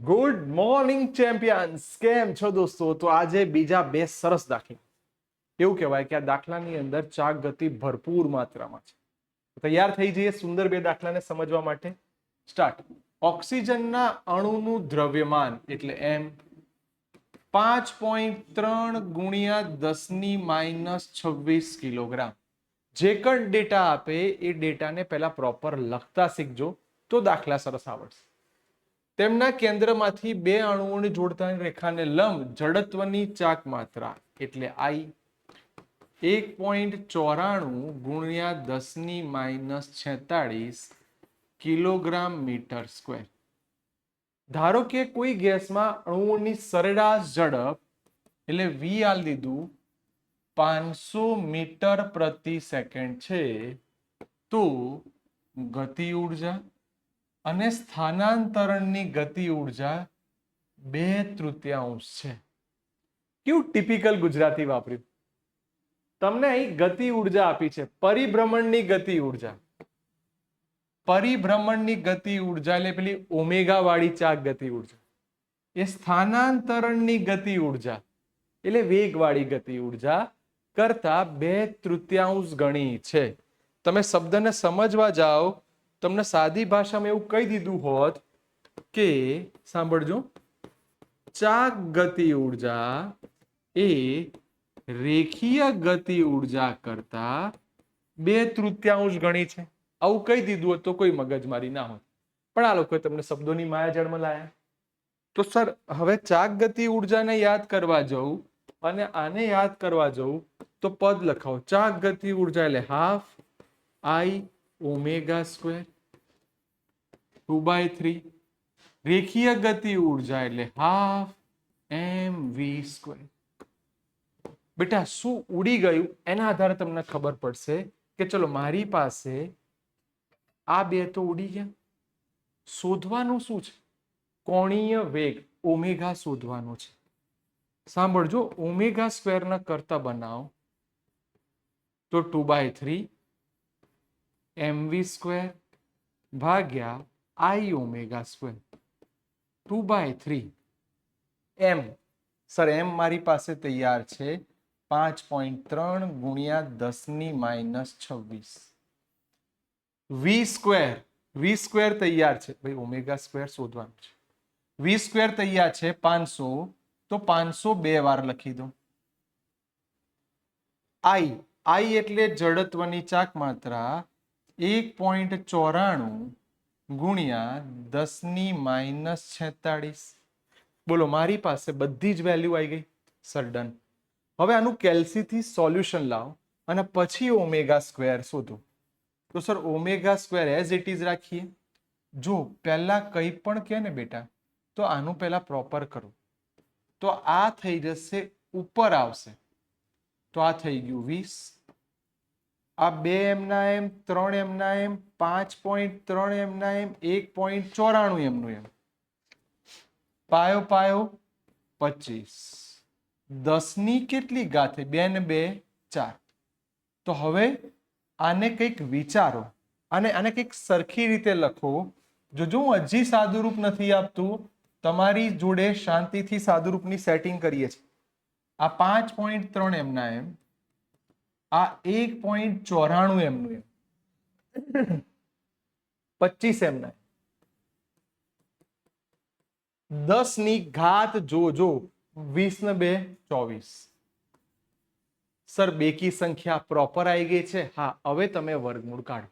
Good morning champions, કેમ છો દોસ્તો? તો આજે બીજા બે સરસ દાખલા. એવું કહેવાય કે આ દાખલાની અંદર ચાક ગતિ ભરપૂર માત્રામાં છે. તૈયાર થઈ જઈએ સુંદર બે દાખલાને સમજવા માટે. સ્ટાર્ટ. ઓક્સિજનના અણુનું દ્રવ્યમાન એટલે એમ 5.3 ગુણ્યા 10⁻26 કિલોગ્રામ. જે પણ ડેટા આપે એ ડેટાને પહેલા પ્રોપર લખતા શીખજો તો દાખલા સરસ આવડશે. તેમના કેન્દ્રમાંથી બે અણુઓને જોડતા રેખાને લંબ જડત્વની ચાક માત્રા એટલે I 1.94 ગુણ્યા 10⁻46 કિલોગ્રામ મીટર સ્ક્વેર. ધારો કે કોઈ ગેસમાં અણુઓની સરેરાશ ઝડપ એટલે V આલ દીધું 500 મીટર પ્રતિ સેકન્ડ છે, તો ગતિ ઉર્જા અને સ્થાનાંતરણની ગતિ ઉર્જા 2/3 છે. કેવું ટિપિકલ ગુજરાતી વાપર્યું. તમને અહીં ગતિ ઉર્જા આપી છે, પરિભ્રમણની ગતિ ઉર્જા. પરિભ્રમણની ગતિ ઉર્જા એટલે પેલી ઓમેગા વાળી ચાક ગતિ ઉર્જા. એ સ્થાનાંતરણની ગતિ ઉર્જા એટલે વેગ વાળી ગતિ ઉર્જા કરતા 2/3 ગણી છે. તમે શબ્દને સમજવા જાઓ, તમને સાદી ભાષામાં એવું કહી દીધું હોત કે સાંભળજો, ચાક ગતિ ઉર્જા એ રેખીય ગતિ ઉર્જા કરતા 2/3 ગણી છે. આવું કહી દીધું હોત તો કોઈ મગજમારી ના હોત, પણ આ લોકોએ તમને શબ્દોની માયાજાળમાં લાયા. તો સર હવે ચાક ગતિ ઉર્જાને યાદ કરવા જવું અને આને યાદ કરવા જવું તો પદ લખાવો. ચાક ગતિ ઉર્જા એટલે હાફ I ઓમેગા સ્ક્વેર 2/3. રેખીય ગતિ ઉર્જા એટલે હાફ mv સ્ક્વેર. બેટા શું ઉડી ગયું એના આધારે તમને ખબર પડશે કે ચલો મારી પાસે આ બે તો ઉડી ગયા. શોધવાનું શું છે? કોણીય વેગ ઓમેગા શોધવાનો છે. સાંભળજો, ઓમેગા સ્ક્વેર ના કરતા બનાવો તો 2/3 mv સ્ક્વેર ભાગ્યા I omega square 2/3 m. Sir એમ મારી પાસે તૈયાર છે 5.3 ગુણ્યા 10⁻26. વી સ્ક્વેર તૈયાર છે ભાઈ, ઓમેગા સ્ક્વેર શોધવાનું છે. વી સ્ક્વેર તૈયાર છે 500, તો 500 બે વાર લખી દો. I એટલે જડત્વની ચાક માત્રા 1.94 ગુણ્યા 10⁻46. બોલો, મારી પાસે બધી જ વેલ્યુ આવી ગઈ. Sir done. હવે આનું કેલ્સી થી સોલ્યુશન લાવો અને પછી ઓમેગા સ્ક્વેર શોધો. તો sir omega square as it is રાખીએ. જો પહેલા કંઈ પણ કહે ને બેટા તો આનું પહેલા પ્રોપર કરો, તો આ થઈ જશે ઉપર આવશે, તો આ થઈ ગયું 20. આ 2 એમના એમ, 3 એમના એમ, 5.3 એમના એમ, 1.94 એમનું એમ. પાયો પાયો 25. 10 ની કેટલી ઘાત થઈ? 2 ને 2 4. તો હવે આને કંઈક વિચારો અને આને કંઈક સરખી રીતે લખો. જો હું હજી સાદુરૂપ નથી આપતું, તમારી જોડે શાંતિથી સાદુરૂપની સેટિંગ કરીએ છીએ. આ 5.3 એમના એમ, આ 1.94 એમનું એમ, 25 એમના 10 ની ઘાત જોજો, 20 ને 2 24. સર બેકી સંખ્યા પ્રોપર આવી ગઈ છે. હા, હવે તમે વર્ગમૂળ કાઢો.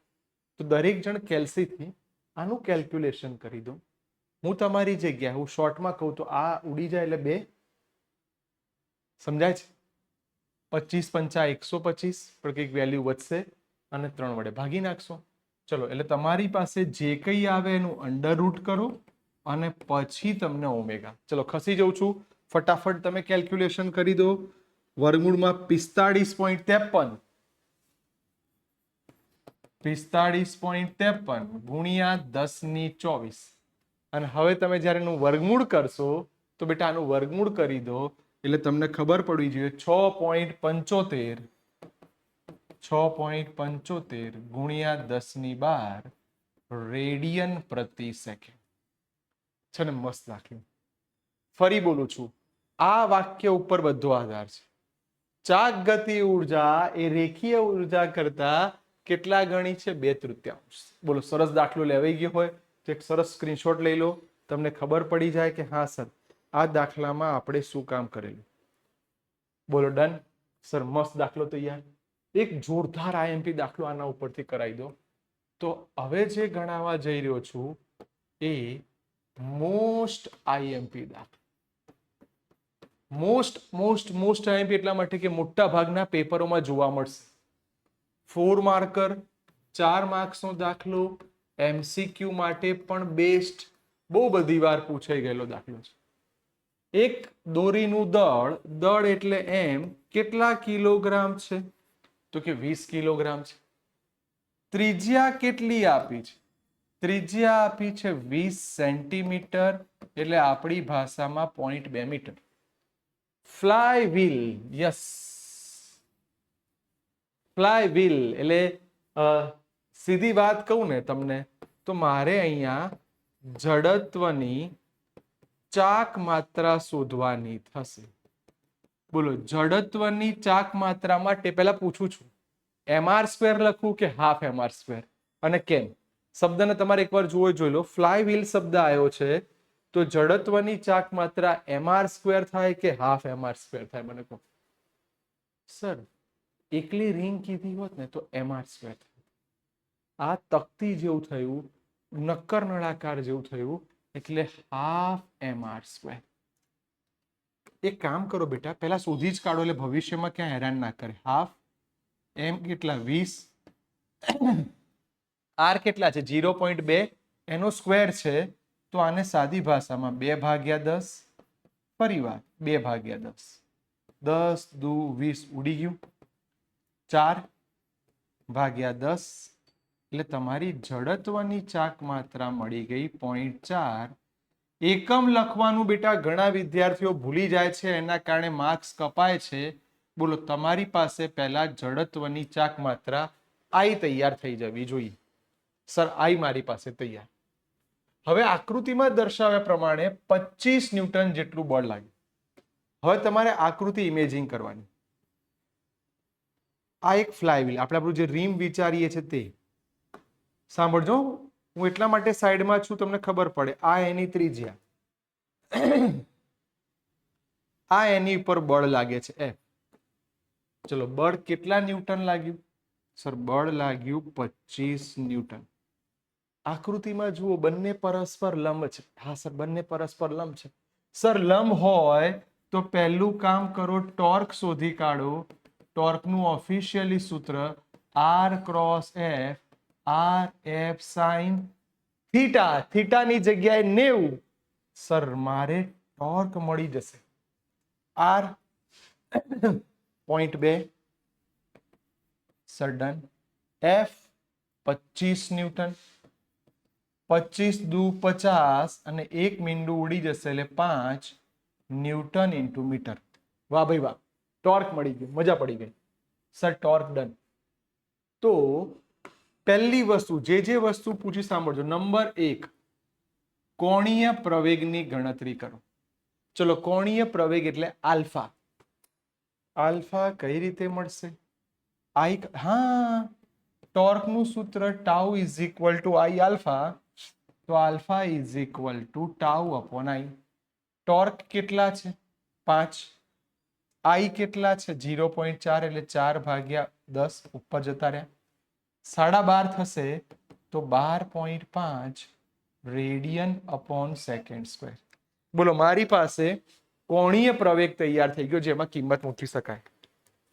તો દરેક જણ કેલ્સીથી આનું કેલ્ક્યુલેશન કરી દો. હું તમારી જગ્યાએ હું શોર્ટમાં કહું તો આ ઉડી જાય એટલે 2. સમજાય છે? 25 પંચા 125, પણ કંઈક વેલ્યુ વધશે અને 3 વડે ભાગી નાખશો. ચલો, એટલે તમારી પાસે જે કંઈ આવે એનું અંડર રૂટ કરો અને પછી તમને ઓમેગા. ચલો ખસી જઉં છું, ફટાફટ તમે કેલ્ક્યુલેશન કરી દો. વર્ગમૂળમાં 45.53 ગુણ્યા 10⁻24. અને હવે તમે જ્યારે એનું વર્ગમૂળ કરશો તો બેટા આનું વર્ગમૂળ કરી દો એટલે તમને ખબર પડવી જોઈએ 6.75 ગુણ્યા 10⁻12 રેડિયન પ્રતિ સેકન્ડ. છે ને મસ્ત દાખલો. ફરી બોલું છું, આ વાક્ય ઉપર બધો આધાર છે. ચાક ગતિ ઉર્જા એ રેખીય ઉર્જા કરતા કેટલા ગણી છે? 2/3. બોલો, સરસ દાખલો લેવાઈ ગયો હોય તો એક સરસ સ્ક્રીનશોટ લઈ લો, તમને ખબર પડી જાય કે હા સર આ દાખલામાં આપણે શું કામ કરેલું. બોલો ડન. સર મસ્ત દાખલો તૈયાર. એક જોરદાર આઈએમપી દાખલો આના ઉપરથી કરાવી દો. તો હવે જે ગણાવવા જઈ રહ્યો છું એ મોસ્ટ આઈએમપી દાખલો. મોસ્ટ આઈએમપી એટલા માટે કે મોટા ભાગના પેપરોમાં જોવા મળશે. 4 માર્કર, 4 માર્ક્સનો દાખલો, એમસીક્યુ માટે પણ બેસ્ટ, બહુ બધી વાર પૂછાઈ ગયેલો દાખલો છે. એક દોરીનું દળ એટલે એમ કેટલા કિલોગ્રામ છે? તો કે 20 કિલોગ્રામ છે. ત્રિજ્યા કેટલી આપી છે? ત્રિજ્યા આપી છે 20 સેન્ટીમીટર, એટલે આપણી ભાષામાં 0.2 metre. Flywheel, yes, flywheel એટલે સીધી વાત કહું ને તમને તો મારે અહીંયા જડત્વની ચાક માત્રા શોધવાની થશે. બોલો, જડત્વની ચાક માત્રા માટે પહેલા પૂછું છું mr² લખું કે હાફ mr², અને કેમ? શબ્દને તમારે એકવાર જોઈ લો. ફ્લાય વ્હીલ શબ્દ આવ્યો છે તો જડત્વની ચાક માત્રા mr² થાય કે હાફ mr² થાય? મને કહો સર. એકલી રિંગ કીધી હોત ને તો mr² થાય. આ તકતી જેવું થયું, નક્કર નળાકાર જેવું થયું, એટલે હાફ mr². એક કામ કરો બેટા, પહેલા શોધી જ કાઢો એટલે ભવિષ્યમાં ક્યાં હેરાન ના કરે. હાફ એમ કેટલા? 20. આર કેટલા છે? 0.2. એનો સ્ક્વેર છે તો આને સાદી ભાષામાં 2/10. ફરી વાર 2/10. 10 દુ 20 ઉડી ગયું. 4/10 એટલે તમારી જડત્વની ચાક માત્રા મળી ગઈ 0.4. એકમ લખવાનું બેટા ઘણા વિદ્યાર્થીઓ ભૂલી જાય છે, એના કારણે માર્ક્સ કપાય છે. બોલો, તમારી પાસે પહેલા જડત્વની ચાક માત્રા આઈ તૈયાર થઈ જવી જોઈએ. સર આઈ મારી પાસે તૈયાર. હવે આકૃતિમાં દર્શાવ્યા પ્રમાણે 25 ન્યૂટન જેટલું બળ લાગ્યું. હવે તમારે આકૃતિ ઇમેજિંગ કરવાની. આ એક ફ્લાયવ્હીલ, આપણે આપણું જે રીમ વિચારીએ છીએ તે સાંભળજો. હું એટલા માટે સાઈડમાં છું, તમને ખબર પડે. આ એની ત્રિજ્યા, આ એની ઉપર બળ લાગે છે F. ચલો, બળ કેટલા ન્યૂટન લાગ્યું? સર બળ લાગ્યું 25 ન્યૂટન. આકૃતિમાં જુઓ, બંને પરસ્પર લંબ છે. હા સર, બંને પરસ્પર લંબ છે. સર લંબ હોય તો પહેલું કામ કરો, ટોર્ક શોધી કાઢો. ટોર્કનું ઓફિશિયલી સૂત્ર R cross F, RF sin theta. થીટાની જગ્યાએ 90. સર મારે ટોર્ક મળી જશે R 0.2. Sir done. F 25 newton. 25 દુ 50 અને એક મીંડું ઉડી જશે એટલે 5 ન્યૂટન ઇન્ટુ મીટર. વાહ ભાઈ વાહ, ટોર્ક મળી ગયું, મજા પડી ગઈ. Sir torque done. તો પહેલી વસ્તુ, જે વસ્તુ પૂછી સાંભળજો. નંબર 1, કોણીય પ્રવેગની ગણતરી કરો. ચલો, કોણીય પ્રવેગ એટલે આલ્ફા. આલ્ફા કઈ રીતે મળશે? આઈ, હા, ટોર્કનું સૂત્ર tau is equal to I alpha. તો alpha is equal to tau upon I. Torque કેટલા છે? 5. આઈ કેટલા છે? 0.4 એટલે 4/10 ઉપર જતા રહ્યા. 12.5 થશે તો 12.5 રેડિયન અપોન સેકન્ડ સ્ક્વેર. બોલો, મારી પાસે કોણીય પ્રવેગ તૈયાર થઈ ગયો જેમાં કિંમત મૂકી શકાય.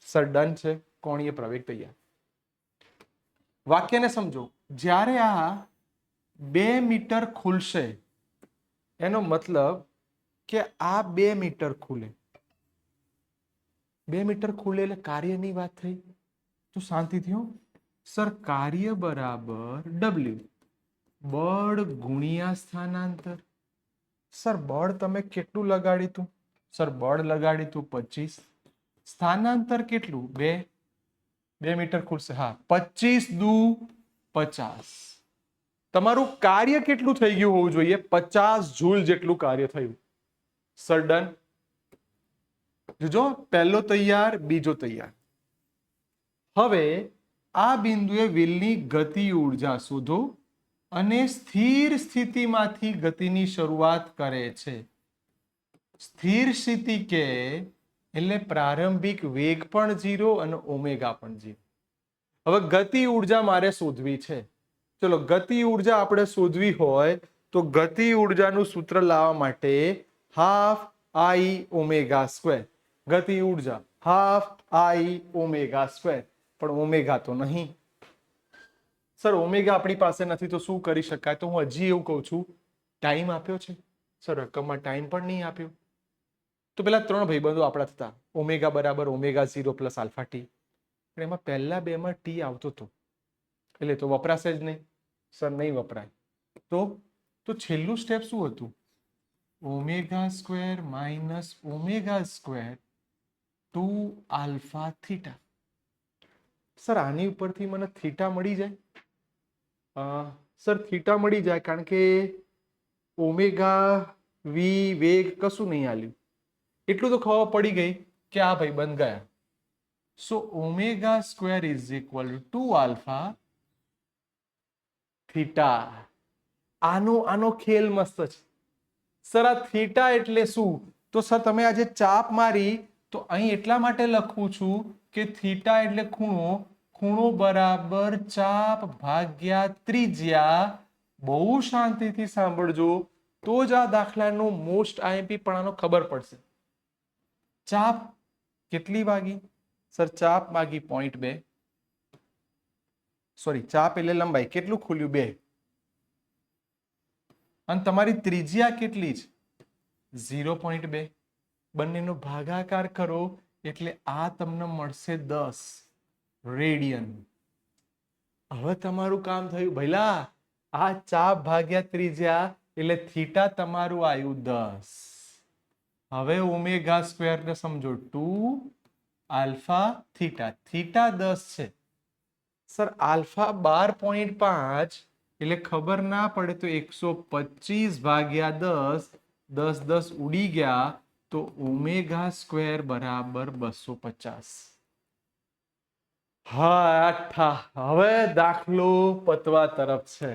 સર ડન છે, કોણીય પ્રવેગ તૈયાર. વાક્યને સમજો. જ્યારે આ 2 મીટર ખુલશે એનો મતલબ કે આ 2 મીટર ખુલે. 2 મીટર ખુલે એટલે કાર્યની વાત થઈ. તો શાંતિથી હો. સર કાર્ય બરાબર W, બળ ગુણ્યા સ્થાનાંતર. સર બળ તમે કેટલું લગાડ્યું તું? સર બળ લગાડ્યું તું 25. સ્થાનાંતર કેટલું? 2 મીટર ખુલશે. હા, 25 દુ 50. તમારું કાર્ય કેટલું થઈ ગયું હોવું જોઈએ? 50 જૂલ જેટલું કાર્ય થયું. Sir done. જોજો, પહેલો તૈયાર, બીજો તૈયાર. હવે આ બિંદુએ વ્હીલની ગતિ ઉર્જા શોધો અને સ્થિર સ્થિતિમાંથી ગતિની શરૂઆત કરે છે. સ્થિર સ્થિતિ કે એટલે પ્રારંભિક વેગ પણ 0 અને ઓમેગા પણ 0. હવે ગતિ ઉર્જા મારે શોધવી છે. ચલો, ગતિ ઉર્જા આપણે શોધવી હોય તો ગતિ ઉર્જાનું સૂત્ર લાવવા માટે હાફ આઈ ઓમેગા સ્ક્વેર. ગતિ ઉર્જા હાફ આઈ ઓમેગા સ્ક્વેર. પણ ઓમેગા તો નહીં. સર ઓમેગા આપણી પાસે નથી તો શું કરી શકાય? તો હું હજી એવું કહું છું, ટાઈમ આપ્યો છે. સર રકમમાં ટાઈમ પણ નહીં આપ્યો. તો પેલા 3 ભાઈબંધો આપણા હતા, ઓમેગા બરાબર ઓમેગા 0 પ્લસ આલ્ફા ટી. પણ એમાં પહેલા 2 માં ટી આવતો હતો, એટલે તો વપરાશે જ નહીં. સર નહીં વપરાય. તો છેલ્લું સ્ટેપ શું હતું? Omega square minus omega square 2 alpha theta. Sir આની ઉપરથી મને થીટા મળી જાય? સર થીટા મળી જાય, કારણ કે ઓમેગા વી વેગ કશું નહીં આલ્યું. એટલું તો ખબર પડી ગઈ કે આ ભાઈ બંધ ગયા. So omega square is equal to alpha theta. આનો ખેલ મસ્ત છે. સર આ થીટા એટલે શું? તો સર તમે આજે ચાપ મારી તો અહીં એટલા માટે લખું છું કે થીટા એટલે ખૂણો. ખૂણો બરાબર ચાપ ભાગ્યા ત્રિજ્યા. બહુ શાંતિથી સાંભળજો, તો જ આ દાખલાનો મોસ્ટ આઈએમપી પણ આનો ખબર પડશે. ચાપ કેટલી વાગી? સર ચાપ વાગી 0.2. સોરી, ચાપ એટલે લંબાઈ. કેટલું ખુલ્યું? 2. અને તમારી ત્રિજ્યા કેટલી છે? 0.2. બંનેનો ભાગાકાર કરો એટલે આ તમને મળશે 10 રેડિયન. હવે તમારું કામ થયું ભઈલા. આ ચાપ ભાગ્યા ત્રિજ્યા એટલે થીટા તમારું આવ્યું 10. હવે ઓમેગા સ્ક્વેર ને સમજો 2 આલ્ફા થીટા. થીટા 10 છે. સર આલ્ફા 12.5 એટલે ખબર ના પડે તો 125 ભાગ્યા 10. 10 10 ઉડી ગયા તો ઓમેગા સ્ક્વેર બરાબર 250. હા, હવે દાખલો પતવા તરફ છે.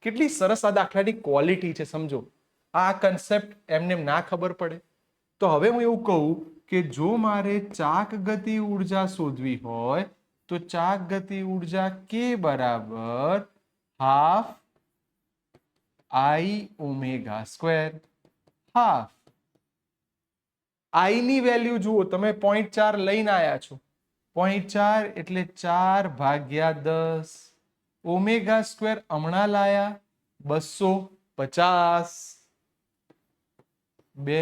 કેટલી સરસ આ દાખલાની ક્વોલિટી છે, સમજો. આ કન્સેપ્ટ એમને ના ખબર પડે. તો હવે હું એવું કહું કે જો મારે ચાક ગતિ ઉર્જા શોધવી હોય તો ચાક ગતિ ઉર્જા કે બરાબર હાફ આઈ ઓમેગા સ્ક્વેર. હાફ આઈ ની વેલ્યુ જુઓ, તમે 0.4 લઈને આવ્યા છો. 0.4 એટલે 4 ભાગ્યા 10. ઓમેગા સ્ક્વેર હમણાં લાયા 250. 2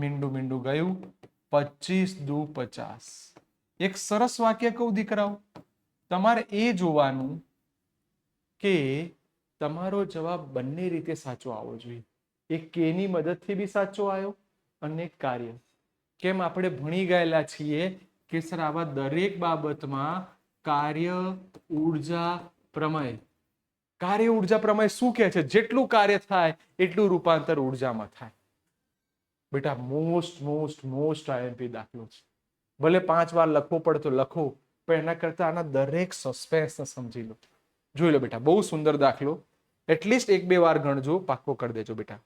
મીંડું ગયું. 25 દુ 50. એક સરસ વાક્ય કહું દીકરાઓ, તમારે એ જોવાનું કે તમારો જવાબ બંને રીતે સાચો આવવો જોઈએ. એક કે ની મદદથી બી સાચો આવ્યો અને કાર્ય. કેમ આપણે ભણી ગયેલા છીએ કે સર આવા દરેક બાબતમાં કાર્ય ઉર્જા પ્રમેય. કાર્ય ઉર્જા પ્રમેય શું કહે છે? જેટલું કાર્ય થાય એટલું રૂપાંતર ઉર્જામાં થાય. બેટા મોસ્ટ આઈએમપી દાખલો છે. ભલે 5 વાર લખવો પડે તો લખો, પણ એના કરતા આના દરેક સસ્પેન્સ સમજી લો. જોઈ લો બેટા, બહુ સુંદર દાખલો. એટલીસ્ટ 1-2 વાર ગણજો, પાક્કો કરી દેજો બેટા.